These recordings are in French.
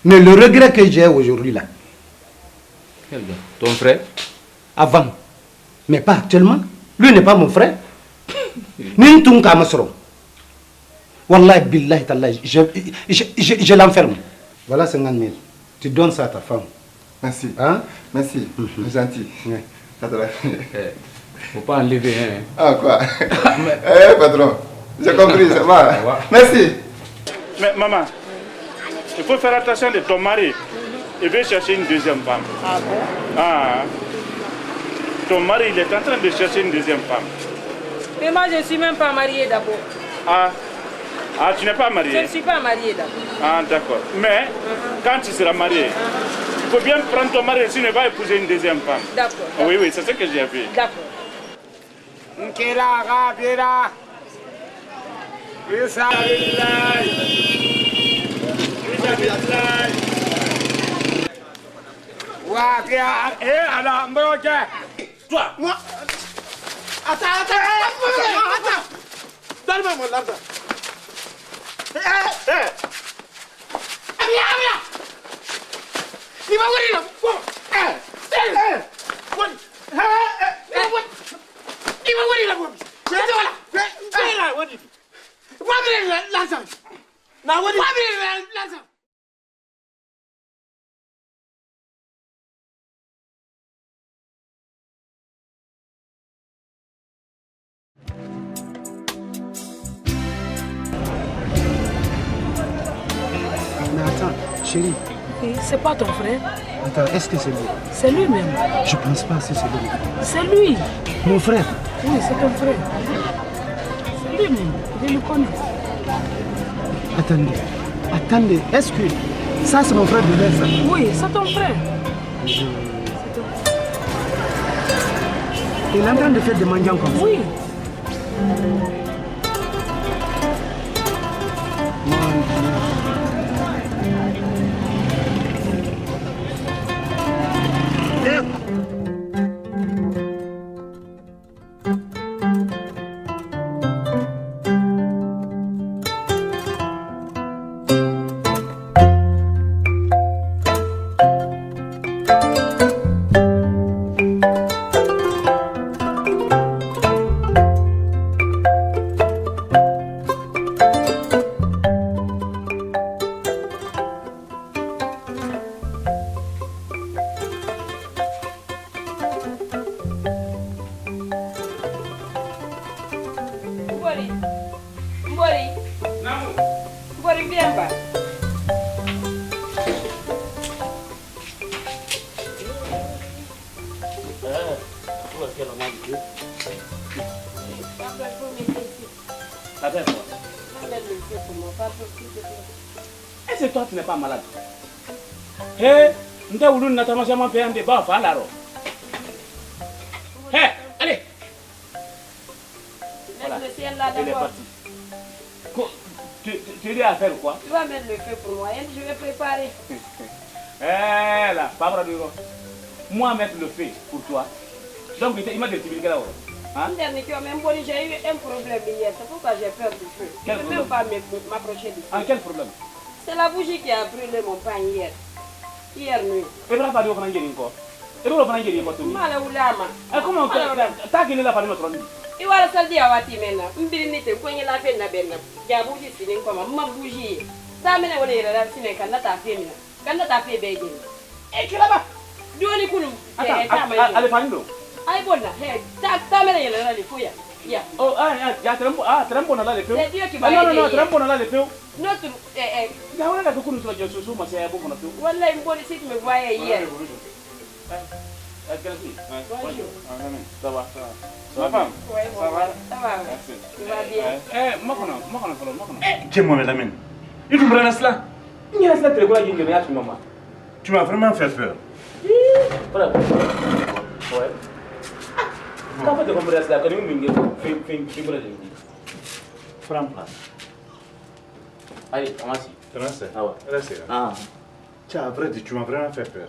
Mais le regret que j'ai aujourd'hui là. Quel gars? Ton frère? Avant. Mais pas actuellement. Lui n'est pas mon frère. Nintung Kamasro. Wallahi billahi tallahi. Je l'enferme. Voilà 50 000. Tu donnes ça à ta femme. Merci. Hein? Merci. C'est gentil. Ouais. Faut pas enlever, hein. Ah quoi? Patron. J'ai compris, ça va. Merci. Mais maman, il faut faire attention de ton mari. Il veut chercher une deuxième femme. Ah bon? Ah. Ton mari, il est en train de chercher une deuxième femme. Mais moi, je ne suis même pas mariée d'abord. Ah. Ah, tu n'es pas mariée? Je ne suis pas mariée d'abord. Ah, d'accord. Mais, quand tu seras mariée, il faut bien prendre ton mari, sinon il va épouser une deuxième femme. D'accord. Oui, oui, c'est ce que j'ai vu. D'accord. Nkela Rabira. Toi, moi. Attends. Donne-moi mon argent. Viens. Il va ouvrir là. Il va ouvrir là. Mais attends, chérie. C'est pas ton frère? Attends, est-ce que c'est lui? C'est lui-même. Je pense pas si c'est lui. C'est lui. Mon frère? Oui, c'est ton frère. C'est lui-même. Je le connais. Attendez. Est-ce que ça c'est mon frère de l'air, ça? Oui, c'est ton frère. Il est en train de faire des mendiants comme ça? Oui. Mbori, viens bas. Est-ce que toi tu n'es pas malade? Hé, nous t'avons voulu notamment faire un débat, enfin là. Hé, allez. Voilà, il est parti. Tu lui as fait quoi? Tu vas mettre le feu pour moi, je vais préparer. Eh là, pas vrai. Moi mettre le feu pour toi. Donc il m'a dit que tu là. Hein? J'ai eu un problème hier, c'est pourquoi j'ai peur du feu. Je ne peux même pas m'approcher du feu. Ah, quel problème? C'est la bougie qui a brûlé mon pain hier. Hier nuit. Et vous pas dit qu'on a gagné quoi? Et vous avez gagné quoi? Comment t'as gagné la famille notre? I wala saldi awati mena mbiri nite kwenye la fe na benna ja bougie sinin koma ma bougie ta mena wala ira sinen kan ta fe mina kan ta fe beje e kilaba doni kunu ale fanindo ay bonna he ta mena yela la fuya ya oh ya trempo na la le feu no trempo na la le feu notre ya wala ka kunu so joso so ma se ya bo na feu wallahi mbori sit me voyait hier. Ça va. Ma femme? Oui, ça va? Ça va. Merci. Tu vas bien? Tiens, moi, Lamine. Il vous prend cela? Il y a cela très quoi qui est maman. Tu m'as vraiment fait peur. Voilà. Ouais. Quand tu comprends cela, quand tu me dis, fais. Prends place. Allez, on va y. Ah ouais. Reste. Ah. Tiens, après, tu m'as vraiment fait peur.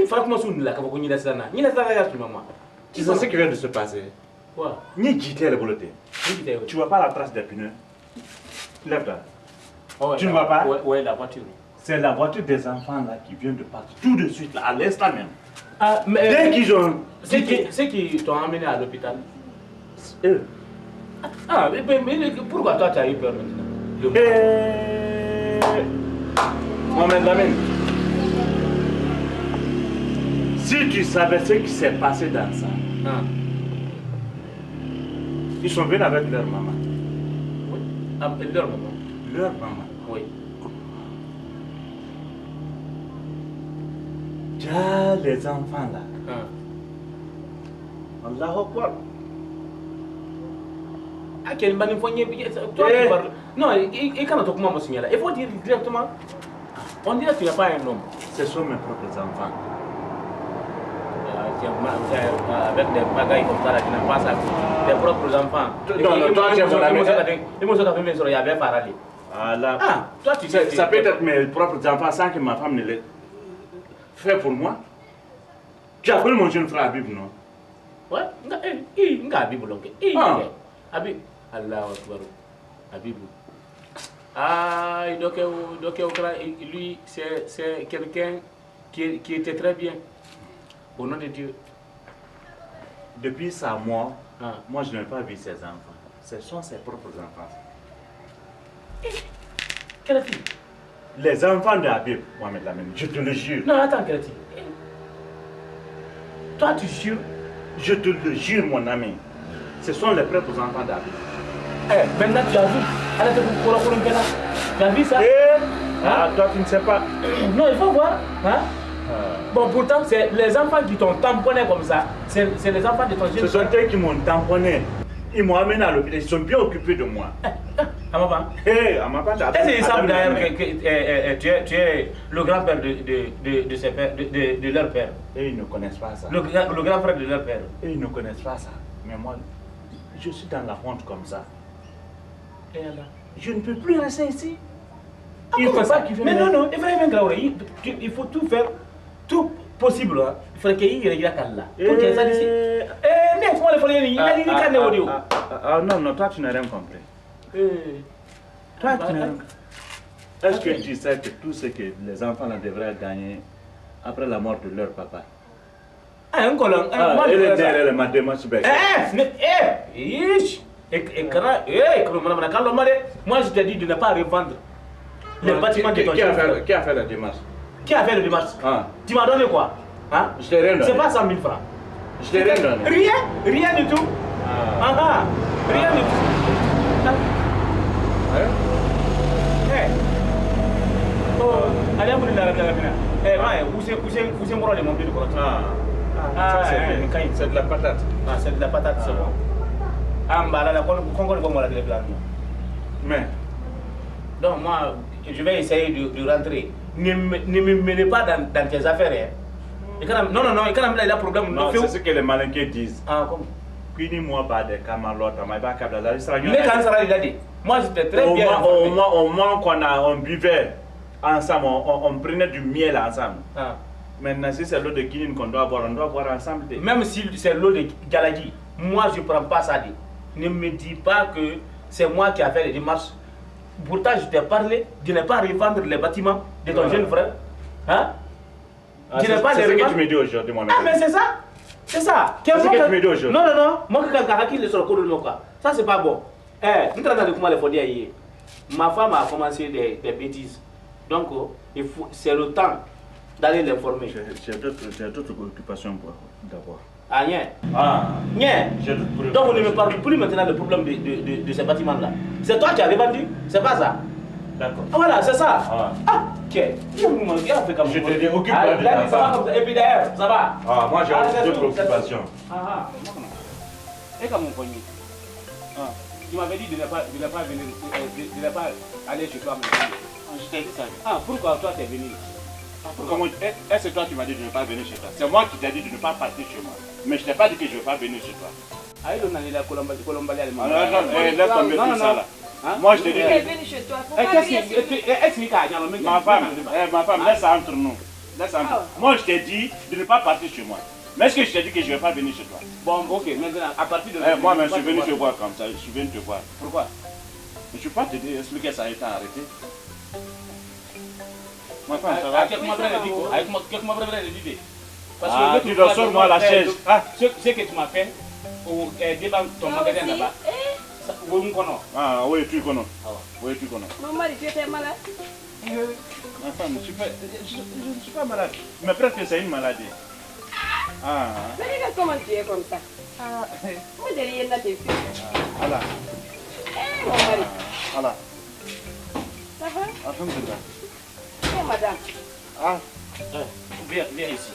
Franchement, si on l'a comme on y a ça, il y a ça là, maman. Tu sais ce qui vient de se passer? Quoi? Ni quitter le boloté. Tu vois pas la trace des pneus? Lève-toi. Tu ne vois pas? Ouais, la voiture. C'est la voiture des enfants là qui vient de partir tout de suite, là, à l'instant même. Ah, mais. Dès qu'ils ont. C'est qui t'ont emmené à l'hôpital? Eux. Ah, mais pourquoi toi tu as eu peur maintenant? Mohamed Lamine, si tu savais ce qui s'est passé dans ça, ils sont venus avec leur maman. Oui. Ah, leur maman? Leur maman. Oui. Déjà les enfants là. Allahu Akbar. Ah, quel magnifique. Toi, tu parles. Non, et quand on commence à signaler, il faut dire directement. On dirait que tu n'as pas un homme. Ce sont mes propres enfants. Avec des bagailles comme ça, là, tu n'as pas ça. Tes propres enfants. Non, toi, tu es mon ami. Et moi, je t'ai fait, il y avait parlé. Voilà. Ah, toi, tu sais. Ça peut être mes propres enfants sans que ma femme ne les fait pour moi. Tu appelles mon jeune frère Habib, non? Ouais, il Habib, donc. Habib. Allah Akbar. Habib. Ah, lui, c'est quelqu'un qui était très bien. Au nom de Dieu. Depuis sa mort, moi je n'ai pas vu ses enfants. Ce sont ses propres enfants. Quelle fille? Les enfants de Habib, Mohamed Lamine, je te le jure. Non, attends, quelle fille? Toi, tu jures? Je te le jure, mon ami. Ce sont les propres enfants d'Habib. Maintenant, tu as vu? Tu as vu ça? Toi, tu ne sais pas. Non, il faut voir. Hein? Bon, pourtant, c'est les enfants qui t'ont tamponné comme ça. C'est les enfants de ton jeune. Ce sont eux qui m'ont tamponné. Ils m'ont amené à l'hôpital. Ils sont bien occupés de moi. Amaban. Est-ce qu'ils savent d'ailleurs que tu es le grand-père de leur père? Et ils ne connaissent pas ça. Le grand frère de leur père. Et ils ne connaissent pas ça. Mais moi, je suis dans la honte comme ça. Et alors? Je ne peux plus rester ici. Il faut pas qu'il fait. Mais non, il faut tout faire, tout possible. Il faut qu'il y ait un là. Pour qu'il y ait ça ici. Mais comment il faut y aller? Non, toi tu n'as rien compris. Toi tu n'as rien compris. Est-ce que tu sais que tout ce que les enfants devraient gagner après la mort de leur papa? Un colon. Elle est derrière ma démarche. Moi je t'ai dit de ne pas revendre les bâtiments de ton qui a fait la démarche? Qui a fait la démarche? Tu m'as donné quoi? Je t'ai rien donné. C'est pas 100 000 francs. Je t'ai rien donné. Rien du tout. Rien du tout. Allez, vous c'est de la patate. C'est de la patate, c'est bon. Mais, donc moi, je vais essayer de rentrer. Ne me menez pas dans tes affaires. Hein. Non, il y a un problème. Non, c'est ce que les malinqués disent. Comme? Moi, j'étais très bien. Au moins on buvait ensemble, on prenait du miel ensemble. Maintenant, si c'est l'eau de Guinée qu'on doit boire, on doit boire ensemble. Même si c'est l'eau de Galadji, moi je ne prends pas ça. Ne me dis pas que c'est moi qui ai fait les démarches. Pourtant, je t'ai parlé de ne pas revendre les bâtiments de ton jeune frère. C'est ce que tu me dis aujourd'hui, mon ami. Mais c'est ça. C'est ça. C'est ce que tu me dis aujourd'hui. Non. Moi, qui est sur le cours de quoi. Ça, c'est pas bon. Nous traitons de comment les faut dire hier. Ma femme a commencé des bêtises. Donc, c'est le temps d'aller l'informer. J'ai d'autres occupations d'abord. Donc on ne me parle plus maintenant du problème de ces bâtiments-là. C'est toi qui as revendu, c'est pas ça. D'accord. Voilà, c'est ça. Ok. Je te dis, occupe-toi de ça. Et puis d'ailleurs, ça va. Moi j'ai d'autres occupations. Et comme mon premier. Tu m'avais dit de ne pas venir, de ne pas aller chez toi. Je t'ai dit ça. Pourquoi toi tu es venu? Est-ce que toi tu m'as dit de ne pas venir chez toi? C'est moi qui t'ai dit de ne pas partir chez moi. Mais je t'ai pas dit que je ne vais pas venir chez toi. Laisse tomber tout ça là. Moi, je te dis. Elle est venue chez toi. Faut pas crier sur lui. Ma femme, laisse ça entre nous. Laisse ça entre nous. Moi, je t'ai dit de ne pas partir chez moi. Mais est-ce que je t'ai dit que je ne vais pas venir chez toi? Bon, ok, maintenant, à partir de... Moi, je suis venu te voir comme ça. Je suis venu te voir. Pourquoi? Je ne peux pas te dire, expliquer ça étant arrêté. Ma femme, ça va? Quelques mois après, il dit. Ah, tu dois sors-moi la chaise. Ce que tu m'as fait, devant ton magasin là-bas, ah, oui, tu connais. Oui, tu connais. Mon mari, tu étais malade? Ma femme, je ne suis pas malade. Mais presque c'est une maladie. Ah. Mais regarde comment tu es comme ça. Moi, derrière là, t'es fille. Voilà. Eh, mon mari. Voilà. Ça va? Alhamdulillah. Eh, madame. Ah. Viens ici.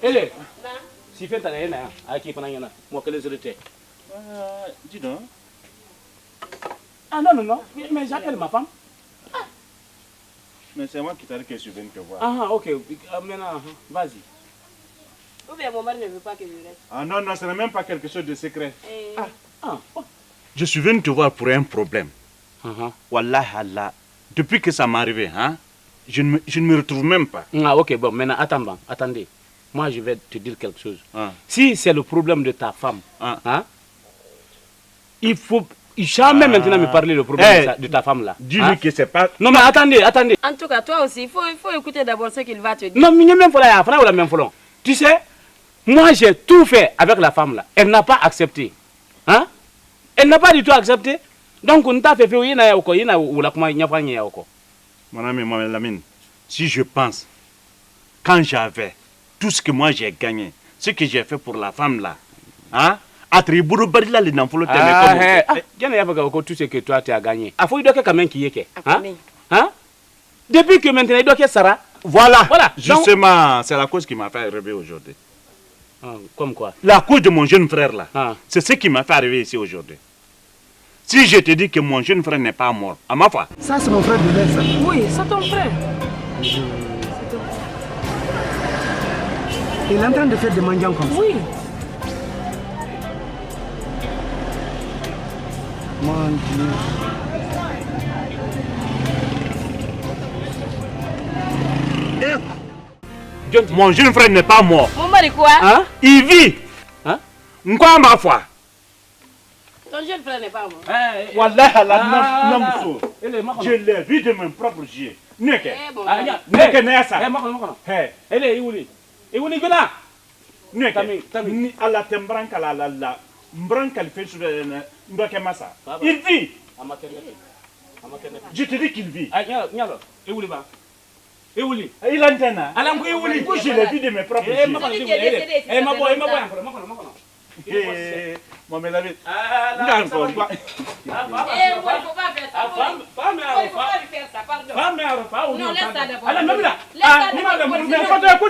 Elle si fait ta haine, à qui pendant yana, moi que les autres. Dis donc. Ah non, mais j'appelle ma femme. Mais c'est moi qui t'ai dit que je suis venu te voir. Ah, ok, maintenant, vas-y. Ou bien mon mari ne veut pas que je reste. Ah non, ce n'est même pas quelque chose de secret. Eh. Je suis venu te voir pour un problème. Wallah Allah. Depuis que ça m'est arrivé, hein, je ne me retrouve même pas. Ah, ok, bon, maintenant, attendez. Moi, je vais te dire quelque chose. Si c'est le problème de ta femme, il faut jamais maintenant me parler le problème de ta femme là. Dis-lui que c'est pas... Non, mais attendez. En tout cas, toi aussi, il faut écouter d'abord ce qu'il va te dire. Non, mais même tu sais, moi j'ai tout fait avec la femme là. Elle n'a pas accepté. Hein? Elle n'a pas du tout accepté. Donc on t'a fait Mon ami Mohamed Lamine, si je pense, quand j'avais tout ce que moi j'ai gagné, ce que j'ai fait pour la femme là, hein? Tout ce que toi tu as gagné. Il faut dire que qui est. Hein? Depuis que maintenant il doit que Sarah. Voilà. Justement, c'est la cause qui m'a fait arriver aujourd'hui. Comme quoi? La cause de mon jeune frère là. C'est ce qui m'a fait arriver ici aujourd'hui. Si je te dis que mon jeune frère n'est pas mort, à ma foi. Ça, c'est mon frère de lait, ça. Oui, c'est ton frère. Il est en train de faire des mendiants comme ça. Oui. Mon Dieu. Mon jeune frère n'est pas mort. Mon mari quoi? Il vit. Quoi ma foi? Ton jeune frère n'est pas mort. Wallah la je l'ai vu de mes propres yeux. Neke. Neke nessa. Elle est où? Et gana? Neke. Ni ala tembranka la mbranka le fait sur ndoke massa. Il vit. Je te dis qu'il vit. Et où va? Et où il entend. Je l'ai vu de mes propres yeux. Mon David. Il faut pas faire ça. Il faut pas lui faire ça, pardon. Non, laisse ça d'abord. Laisse ça d'abord.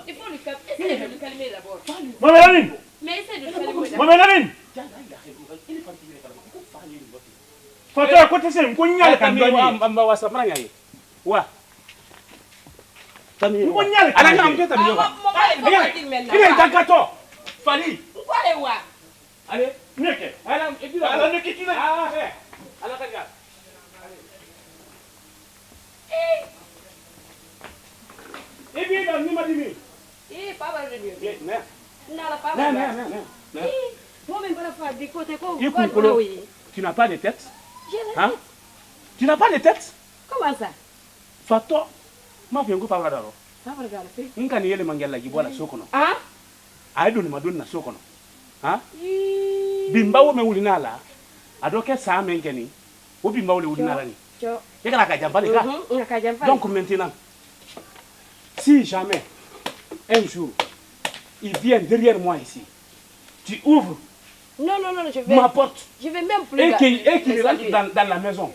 Il faut lui calmer d'abord. Mon David. Mais essaie de le calmer d'abord. Mon David. Faut te écouter ça, on y a tu n'as pas de tête? Hein? Tu n'as pas de tête? Comment ça? Fato, ma fi ngu fabra daro. Fabra daro fi. Nka ni yele mangela gibola sokono. Ah? Ay do ni madonna sokono. Ha? Bimba wo me wulina la. Adoke sa men keni. Wo bimba wo le wulina la ni. Cho. Yekala ka jambali ka. Ka jambali. Donc maintenant, si jamais un jour il vient derrière moi ici, tu ouvres non, je vais. Ma porte. Je vais même plus. Et qu'il rentre dans la maison.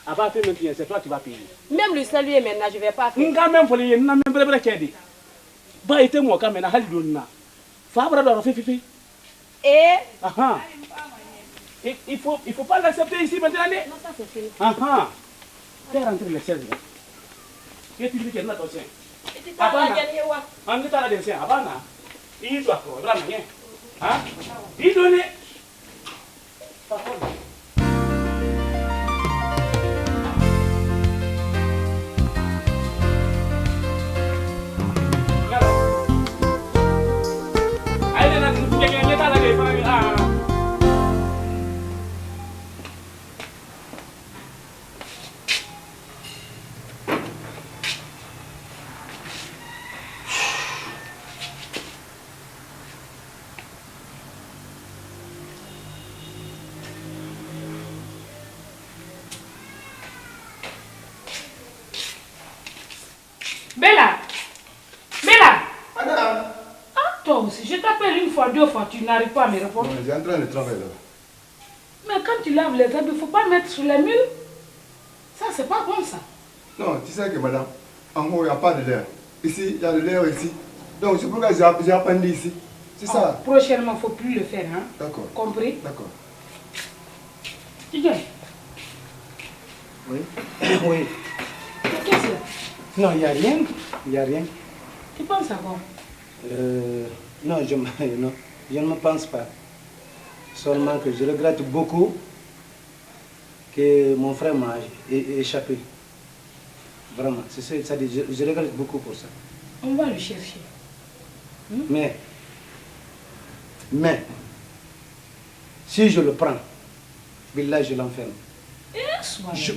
À partir de maintenant, c'est toi qui vas payer. Même lui saluer maintenant, je ne vais pas faire. Nga même pour les n'a même pas kedi. Ba ite mo ka mena hali donna. Fabra do fifi. Et il faut pas l'accepter ici maintenant. Non, ça c'est fini. Fais rentrer les chaises. Qu'est-ce que tu veux que tu Iti tala jani wa. On est à la descente, avant, il doit faire rien. Hein? Il donne. Bella! Bella! Madame. Ah, toi aussi, je t'appelle une fois, deux fois, tu n'arrives pas à me répondre. Non, j'ai en train de travailler là. Mais quand tu laves les habits, il ne faut pas mettre sur les murs. Ça, c'est pas bon ça. Non, tu sais que madame, en haut, il n'y a pas de l'air. Ici, il y a de l'air ici. Donc, c'est pourquoi j'ai appendé ici. C'est ça. Prochainement, il ne faut plus le faire. Hein? D'accord. Compris? D'accord. Tu viens? Oui. Oui. Qu'est-ce que c'est? Non, il n'y a rien. Il n'y a rien. Tu penses à quoi? Non, non, je ne me pense pas. Seulement que je regrette beaucoup que mon frère m'a échappé. Vraiment, c'est ça, je regrette beaucoup pour ça. On va le chercher. Mais, si je le prends, billah, je l'enferme.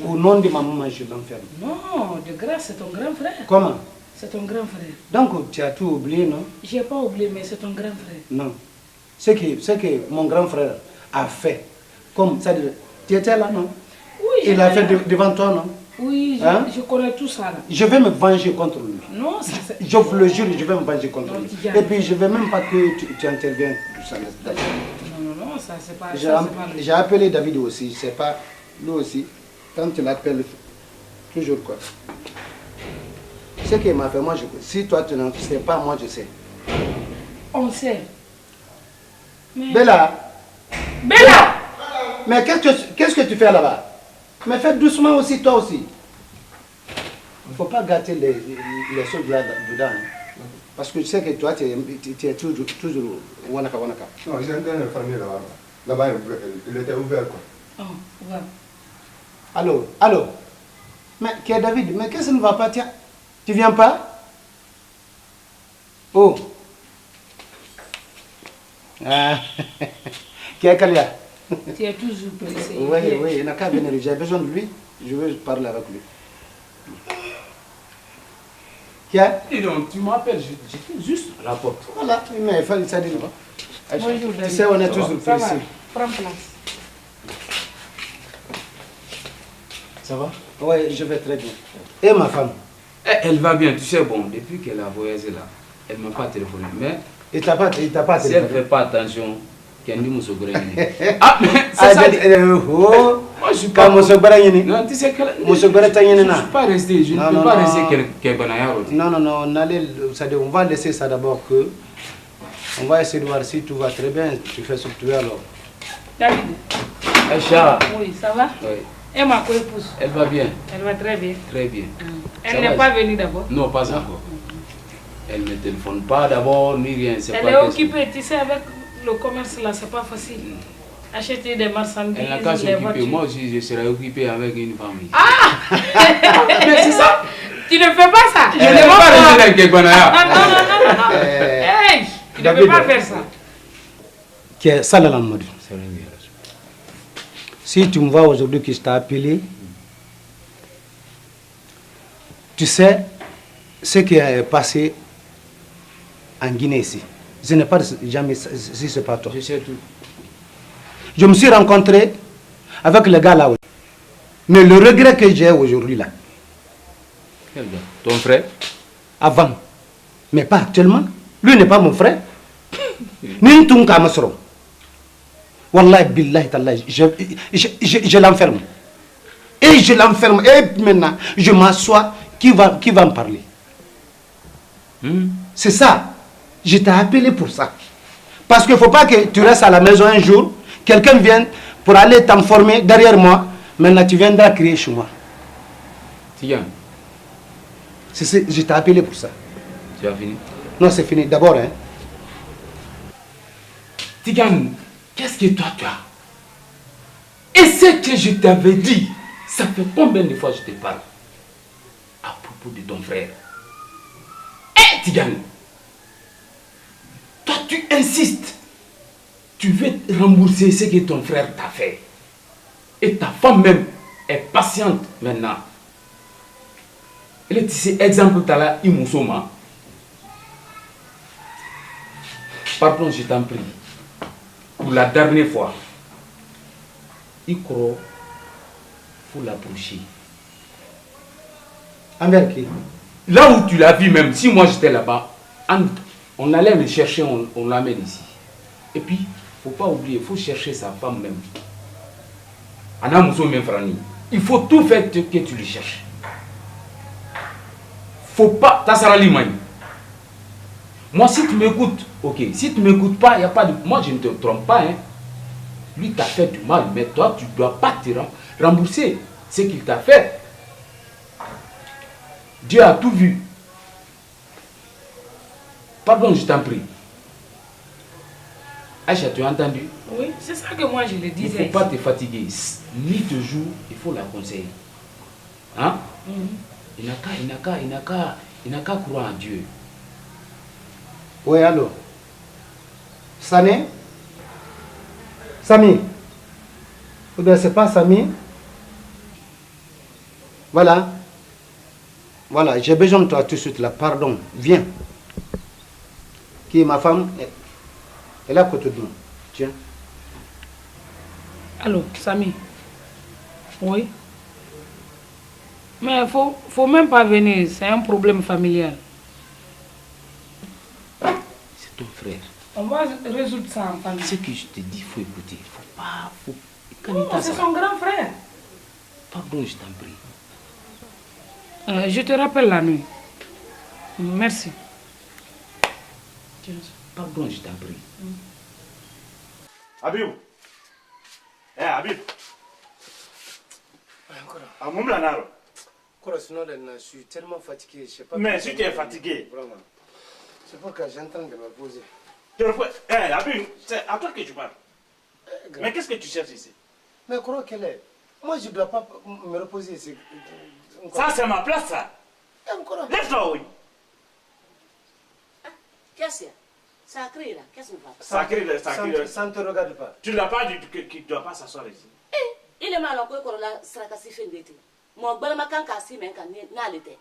Au nom de ma maman, je l'enferme. Non, de grâce, c'est ton grand frère. Comment? C'est ton grand frère. Donc, tu as tout oublié, non? Je n'ai pas oublié, mais c'est ton grand frère. Non. Ce que mon grand frère a fait, comme ça, tu étais là, non? Oui, Il a fait devant toi, non? Oui, Hein? je connais tout ça là. Je vais me venger contre lui. Non, ça c'est... Je vous le jure, je vais me venger contre Non, lui. Tidiane. Et puis, je ne veux même pas que tu interviennes. Non, ça c'est pas... ça, c'est pas le- J'ai appelé David aussi, c'est pas lui aussi. Quand tu l'appelles, toujours quoi. Ce qu'il m'a fait, moi, si toi tu n'en sais pas, moi je sais. On sait. Mais... Bella! Bella! Mais qu'est-ce que tu fais là-bas? Mais fais doucement aussi, toi aussi. Il ne faut pas gâter les choses là-dedans. Hein. Parce que tu sais que toi, tu es toujours wanaka. Non, j'ai en train de fermer là-bas. Là-bas, il était ouvert quoi. Oh, voilà. Allô? Mais qui est David? Mais qu'est-ce qui ne va pas? Tiens, tu viens pas? Oh! Ah. Qui est Kalia? Tu es toujours pressé. Oui, il n'a qu'à venir. J'ai besoin de lui. Je veux parler avec lui. Qui est? Dis donc, tu m'appelles, j'étais juste à la porte. Voilà, mais il fallait ça dire. Bonjour, Tu David. sais, on est toujours Ça va? pressés. Prends place. Ça va? Oui, je vais très bien. Et ma femme? Elle va bien, tu sais, bon, depuis qu'elle a voyagé là, elle ne m'a pas téléphoné. Mais Il t'a pas si elle ne téléphoné? fait pas attention, qu'elle dit Mousso Gourani. Ah, mais c'est Ah, ça. oh! Moi, je suis pas. Quand Mousso Gourani. Non, tu sais qu'elle. Mousso Gourani, Je ne suis pas resté, je ne Non, peux non, pas non. rester qu'elle banayaro. Non, on va laisser ça d'abord que. On va essayer de voir si tout va très bien. Tu fais ce que tu veux alors. David. Aïcha. Oui, ça va? Oui. Et ma co-épouse? Elle va bien, Elle va très bien. très bien. Elle Ça n'est va, pas venue d'abord? Non, pas encore. Elle ne téléphone pas d'abord, ni rien. C'est Elle pas est qu'elle- occupée, tu sais, avec le commerce là, c'est pas facile. Acheter des marchandises, Elle n'a qu'à les s'occuper. voitures. Moi aussi, je serai occupé avec une famille. Mais c'est ça? Tu ne fais pas ça? Je ne vais pas rester dans Kebanaya. Non. Hey, tu ne peux David. pas faire ça. Qui est Salah Modi. Si tu me vois aujourd'hui que je t'ai appelé, tu sais ce qui est passé en Guinée ici. Je n'ai pas jamais, si c'est pas toi. Je sais tout. Je me suis rencontré avec le gars là. Mais le regret que j'ai aujourd'hui là, Quel gars? Ton frère? avant, mais pas actuellement, lui n'est pas mon frère. Nintunka Masro. Wallahi billahi tallahi, je l'enferme. Et je l'enferme. Et maintenant, je m'assois. Qui va me parler? C'est ça. Je t'ai appelé pour ça. Parce qu'il ne faut pas que tu restes à la maison un jour, quelqu'un vienne pour aller t'informer derrière moi. Maintenant, tu viendras crier chez moi. Tiens, Je t'ai appelé pour ça. Tu as fini? Non, c'est fini. D'abord, hein. Tigan, qu'est-ce que toi tu as? Et ce que je t'avais dit, ça fait combien de fois je te parle à propos de ton frère? Eh Tigan, toi tu insistes. Tu veux rembourser ce que ton frère t'a fait. Et ta femme même est patiente maintenant. Elle est ici, exemple, tu as là, Imoussoma. Pardon, je t'en prie. Pour la dernière fois, il croit faut l'approcher. Envers qui? Là où tu l'as vu même, si moi j'étais là-bas, on allait le chercher, on l'amène ici. Et puis, il ne faut pas oublier, il faut chercher sa femme même. Anna Mousso Memfrani. Il faut tout faire que tu le cherches. Faut pas. Tassara Limani. Moi, si tu m'écoutes, ok. Si tu ne m'écoutes pas, il n'y a pas de. Moi, je ne te trompe pas. Hein. Lui t'a fait du mal, mais toi, tu ne dois pas te rembourser ce qu'il t'a fait. Dieu a tout vu. Pardon, je t'en prie. Aïcha, tu as entendu? Oui, c'est ça que moi je le disais. Il ne faut pas te fatiguer. Nuit te jour, il faut la conseiller. Hein? Il n'a qu'à croire en Dieu. Oui, allô? Sané? Samy? Ou bien c'est pas Samy? Voilà. Voilà, j'ai besoin de toi tout de suite là. Pardon, viens. Qui est ma femme? Elle est à côté de moi. Tiens. Allô, Samy? Oui? Mais faut même pas venir, c'est un problème familial. C'est ton frère. On va résoudre ça en famille. Ce que je te dis, il faut écouter. Il faut pas. Non, c'est son grand frère. Pardon, je t'en prie. Je te rappelle la nuit. Merci. Pardon, je t'en prie. Habib. Eh, Habib. Je suis tellement fatigué, je sais pas. Mais si tu es fatigué. Vraiment. C'est pourquoi j'ai en train de me poser. Eh, Habib, c'est à toi que tu parles. Mais qu'est-ce que tu cherches ici? Mais crois qu'elle est. Moi, je ne dois pas me reposer ici. Ça, c'est ma place, ça. Laisse-toi, oui. Qu'est-ce qu'il y a? Sacré là, qu'est-ce qu'on va? Sacré. Ça ne te regarde pas. Tu ne l'as pas dit qu'il ne doit pas s'asseoir ici. Il est mal en quoi qu'on a stracassi fin d'été. Mon bon macan cassé, mais quand n'a l'été.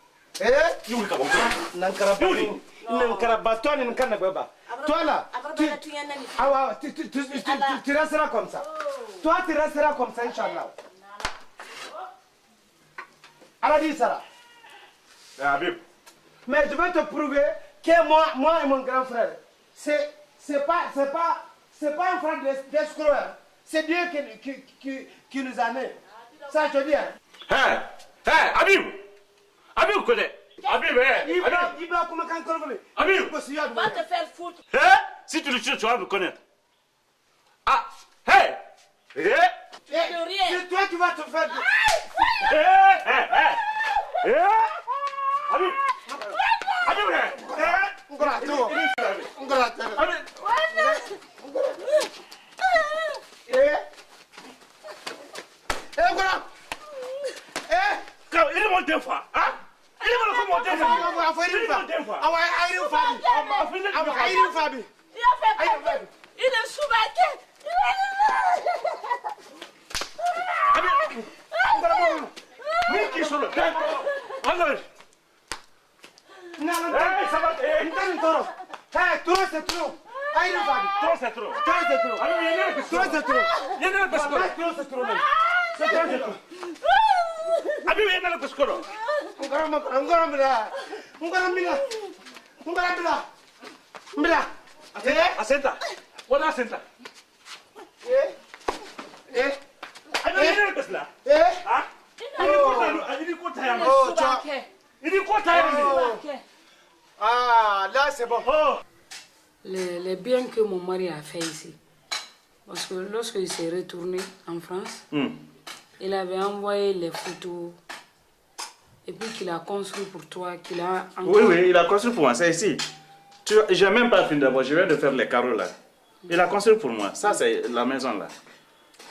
Toi là, tu resteras comme ça. Toi, tu resteras comme ça, Inch'Allah. Aradi Sarah. Mais je vais te prouver que moi et mon grand frère, c'est pas un frère d'escroc. C'est Dieu qui nous a nés. Ça, je te dis. Habib, connais. Habib, Va te faire foutre. Si tu le tues, tu vas me connaître. Ah, C'est toi qui vas te faire. Habib, il est monté fois, hein? Il est monté Il est sous-baqué. Assenta. Voilà, assenta. Ah, là c'est bon. Les biens que mon mari a fait ici. Parce que lorsqu'il s'est retourné en France, il avait envoyé les photos Et puis qu'il a construit pour toi, qu'il a Oui, oui, il a construit pour moi, c'est ici. J'ai même pas fini d'abord, je viens de faire les carreaux là. Il a construit pour moi, ça c'est la maison là.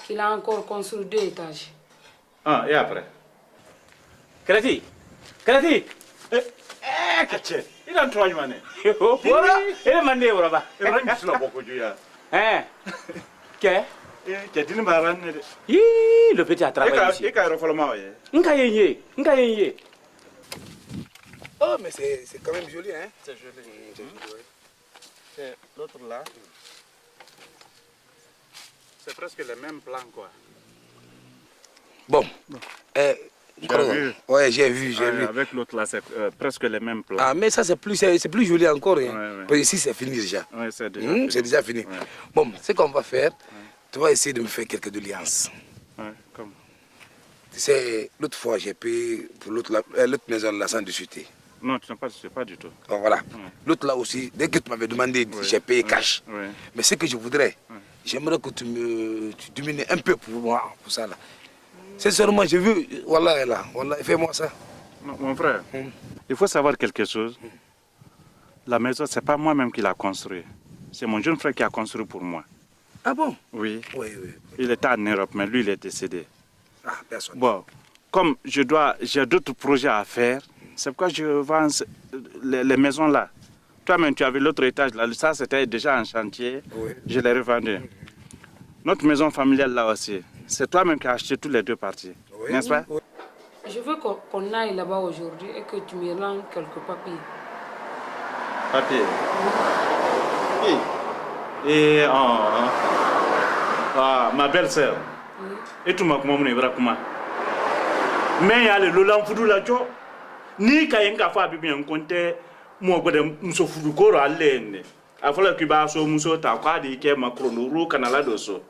Qu'il a encore construit 2 étages. Ah, et après? Kalati, Il a 3 mané. voilà, il m'a dit, voilà. Il a mis beaucoup de gens. Hein? Qu'est? Qu'est-ce que tu as dit? Le petit a travaillé ici. Oh, mais c'est quand même joli, hein? C'est joli. C'est l'autre là. C'est presque le même plan, quoi. Bon. Ouais, j'ai vu. Avec l'autre là, c'est presque le même plan. Ah, mais ça, c'est plus joli encore. Hein? Ouais. Parce que ici, c'est fini déjà. Oui, c'est déjà fini. C'est déjà fini. Ouais. Bon, ce qu'on va faire, tu vas essayer de me faire quelques doléances. Ouais, comme. Tu sais, l'autre fois, j'ai payé pour l'autre maison là sans discuter. Non, tu n'as pas du tout. Bon, voilà. L'autre là aussi, dès que tu m'avais demandé, j'ai payé cash. Ouais. Mais ce que je voudrais, j'aimerais que tu diminues un peu pour moi, pour ça là. Sincèrement, j'ai vu, voilà, fais-moi ça. Mon frère, il faut savoir quelque chose. La maison, ce n'est pas moi-même qui l'ai construite. C'est mon jeune frère qui a construit pour moi. Ah bon? Oui. Oui. Il était en Europe, mais lui, il est décédé. Ah, personne. Bon, comme j'ai d'autres projets à faire, c'est pourquoi je vends les maisons là. Toi-même, tu avais l'autre étage là, ça c'était déjà en chantier, je l'ai revendu. Notre maison familiale là aussi, c'est toi-même qui as acheté tous les 2 parties, n'est-ce pas? Oui. Je veux qu'on aille là-bas aujourd'hui et que tu me rendes quelques papiers. Papiers? Et ma belle-sœur, et tu m'as commandé comment? Mais il y a le Lolan Foudou là, ni Kayenka Fabi bien compté, moi, je suis Foudou à l'aine. Il faut que tu Muso, ta quadi, qui est ma chrono, canala dosso.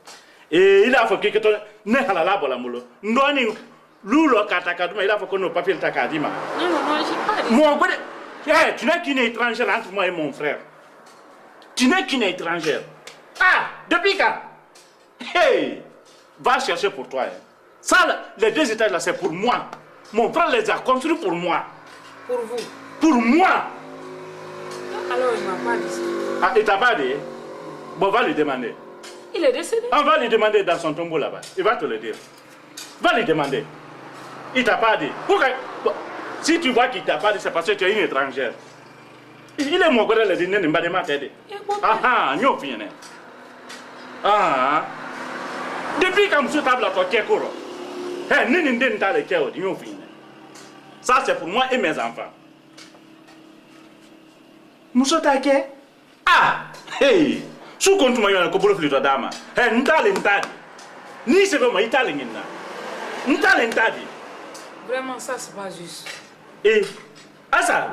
Et il a fait que tu n'es pas là pour la moule. Non, Loulo Katakaduma, il a fait que nos papiers Takadima. Non, j'ai pas dit. Moi, tu n'es qu'une étrangère entre moi et mon frère. Tu n'es qu'une étrangère. Ah, depuis quand? Hey, va chercher pour toi. Ça, les 2 étages là, c'est pour moi. Mon frère les a construits pour moi. Pour vous? Pour moi. Alors, il m'a pas dit ça. Ah, il t'a pas dit? Bon, va lui demander. Il est décédé. On va lui demander dans son tombeau là-bas. Il va te le dire. Va lui demander. Il t'a pas dit. Pourquoi? Bon, si tu vois qu'il t'a pas dit, c'est parce que tu es une étrangère. Il est mon collègue, le dîner, il m'a demandé. Ah, nous finissons. Ah, depuis quand je table à toi, Kekoro, ça c'est pour moi et mes enfants. Mousso Take? Ah, hey, sous compte moi, il y a un couple de dames. Hey, n'tali. Ni c'est vraiment italien. N'tali. Vraiment, ça, c'est pas juste. Et, ah ça?